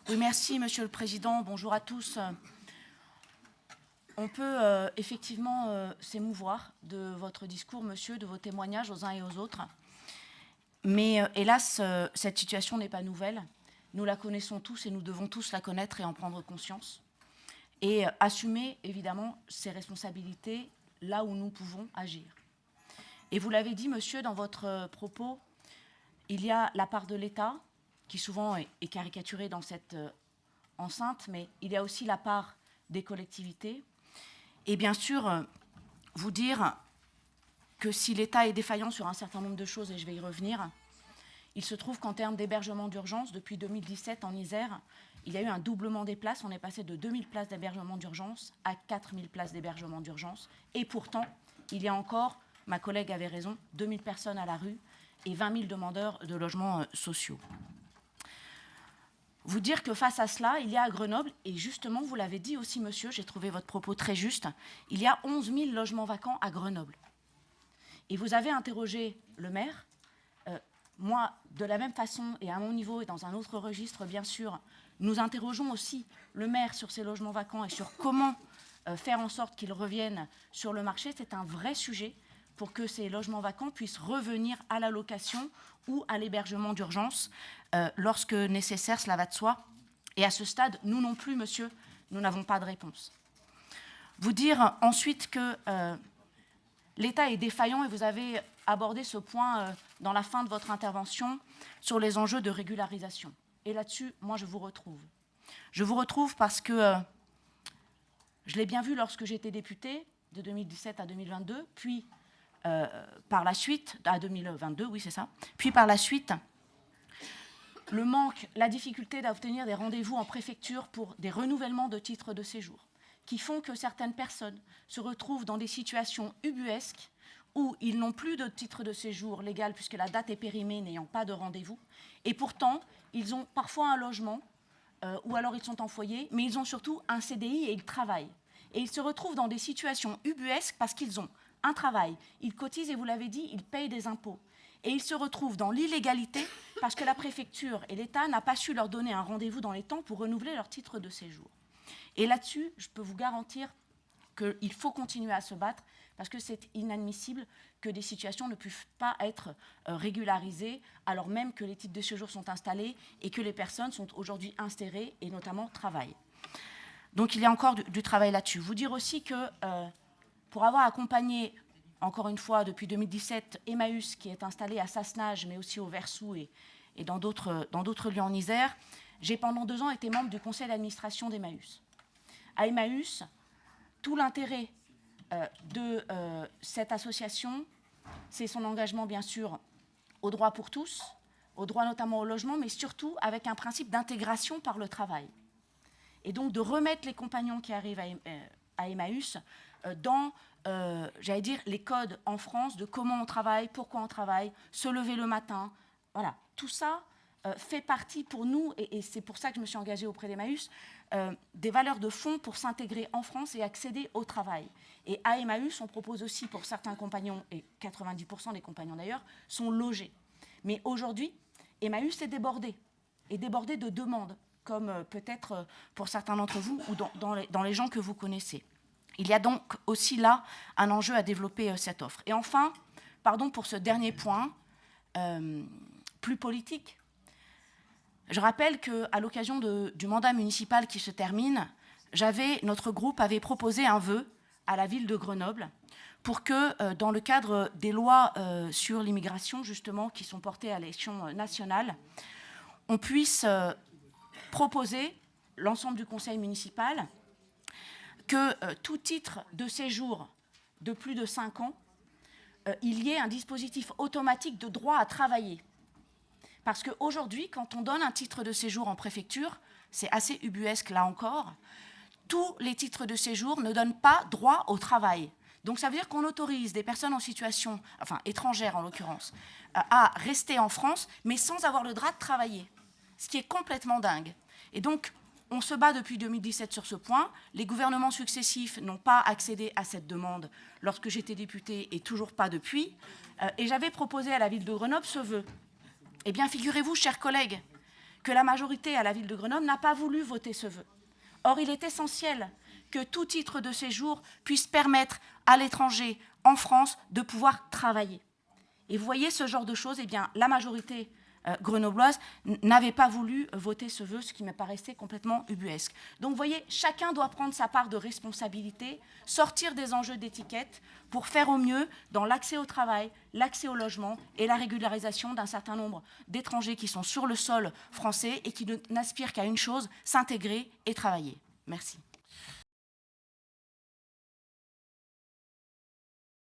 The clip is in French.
Oui, merci, Monsieur le Président. Bonjour à tous. On peut effectivement s'émouvoir de votre discours, monsieur, de vos témoignages aux uns et aux autres. Mais hélas, cette situation n'est pas nouvelle. Nous la connaissons tous et nous devons tous la connaître et en prendre conscience. Et assumer, évidemment, ses responsabilités là où nous pouvons agir. Et vous l'avez dit, monsieur, dans votre propos, il y a la part de l'État, qui souvent est caricaturée dans cette enceinte, mais il y a aussi la part des collectivités. Et bien sûr, vous dire que si l'État est défaillant sur un certain nombre de choses, et je vais y revenir, il se trouve qu'en termes d'hébergement d'urgence, depuis 2017 en Isère, il y a eu un doublement des places. On est passé de 2000 places d'hébergement d'urgence à 4000 places d'hébergement d'urgence. Et pourtant, il y a encore, ma collègue avait raison, 2000 personnes à la rue et 20 000 demandeurs de logements sociaux. Vous dire que face à cela, il y a à Grenoble, et justement, vous l'avez dit aussi, monsieur, j'ai trouvé votre propos très juste, il y a 11 000 logements vacants à Grenoble. Et vous avez interrogé le maire. Moi, de la même façon, et à mon niveau, et dans un autre registre, bien sûr, nous interrogeons aussi le maire sur ces logements vacants et sur comment faire en sorte qu'ils reviennent sur le marché. C'est un vrai sujet pour que ces logements vacants puissent revenir à la location ou à l'hébergement d'urgence lorsque nécessaire, cela va de soi. Et à ce stade, nous non plus, monsieur, nous n'avons pas de réponse. Vous dire ensuite que l'État est défaillant, et vous avez abordé ce point dans la fin de votre intervention sur les enjeux de régularisation. Et là-dessus, moi, je vous retrouve. Je vous retrouve parce que je l'ai bien vu lorsque j'étais députée, de 2017 à 2022, puis par la suite, à 2022, oui, c'est ça, puis par la suite, le manque, la difficulté d'obtenir des rendez-vous en préfecture pour des renouvellements de titres de séjour, qui font que certaines personnes se retrouvent dans des situations ubuesques où ils n'ont plus de titre de séjour légal puisque la date est périmée, n'ayant pas de rendez-vous, et pourtant, ils ont parfois un logement, ou alors ils sont en foyer, mais ils ont surtout un CDI et ils travaillent. Et ils se retrouvent dans des situations ubuesques parce qu'ils ont un travail, ils cotisent et vous l'avez dit, ils payent des impôts. Et ils se retrouvent dans l'illégalité parce que la préfecture et l'État n'ont pas su leur donner un rendez-vous dans les temps pour renouveler leur titre de séjour. Et là-dessus, je peux vous garantir qu'il faut continuer à se battre parce que c'est inadmissible que des situations ne puissent pas être régularisées alors même que les titres de séjour sont installés et que les personnes sont aujourd'hui insérées et notamment travaillent. Donc il y a encore du travail là-dessus. Vous dire aussi que pour avoir accompagné, encore une fois, depuis 2017, Emmaüs, qui est installé à Sassenage, mais aussi au Versou et dans d'autres lieux en Isère, j'ai pendant 2 ans été membre du conseil d'administration d'Emmaüs. À Emmaüs, tout l'intérêt de cette association, c'est son engagement, bien sûr, au droit pour tous, au droit notamment au logement, mais surtout avec un principe d'intégration par le travail. Et donc de remettre les compagnons qui arrivent à Emmaüs dans, j'allais dire, les codes en France de comment on travaille, pourquoi on travaille, se lever le matin. Voilà, tout ça fait partie pour nous, et c'est pour ça que je me suis engagée auprès d'Emmaüs, des valeurs de fond pour s'intégrer en France et accéder au travail. Et à Emmaüs, on propose aussi pour certains compagnons, et 90% des compagnons d'ailleurs, sont logés. Mais aujourd'hui, Emmaüs est débordé de demandes, comme peut-être pour certains d'entre vous ou dans les gens que vous connaissez. Il y a donc aussi là un enjeu à développer cette offre. Et enfin, pardon pour ce dernier point, plus politique, je rappelle qu'à l'occasion du mandat municipal qui se termine, notre groupe avait proposé un vœu à la ville de Grenoble pour que, dans le cadre des lois sur l'immigration, justement, qui sont portées à l'échelon national, on puisse proposer, l'ensemble du conseil municipal, que tout titre de séjour de plus de 5 ans, il y ait un dispositif automatique de droit à travailler. Parce qu'aujourd'hui, quand on donne un titre de séjour en préfecture, c'est assez ubuesque là encore, tous les titres de séjour ne donnent pas droit au travail. Donc ça veut dire qu'on autorise des personnes en situation, enfin étrangères en l'occurrence, à rester en France, mais sans avoir le droit de travailler. Ce qui est complètement dingue. Et donc, on se bat depuis 2017 sur ce point. Les gouvernements successifs n'ont pas accédé à cette demande lorsque j'étais députée et toujours pas depuis. Et j'avais proposé à la ville de Grenoble ce vœu. Eh bien, figurez-vous, chers collègues, que la majorité à la ville de Grenoble n'a pas voulu voter ce vœu. Or, il est essentiel que tout titre de séjour puisse permettre à l'étranger, en France, de pouvoir travailler. Et vous voyez ce genre de choses, eh bien, la majorité grenobloise n'avait pas voulu voter ce vœu, ce qui me paraissait complètement ubuesque. Donc vous voyez, chacun doit prendre sa part de responsabilité, sortir des enjeux d'étiquette pour faire au mieux dans l'accès au travail, l'accès au logement et la régularisation d'un certain nombre d'étrangers qui sont sur le sol français et qui n'aspirent qu'à une chose, s'intégrer et travailler. Merci.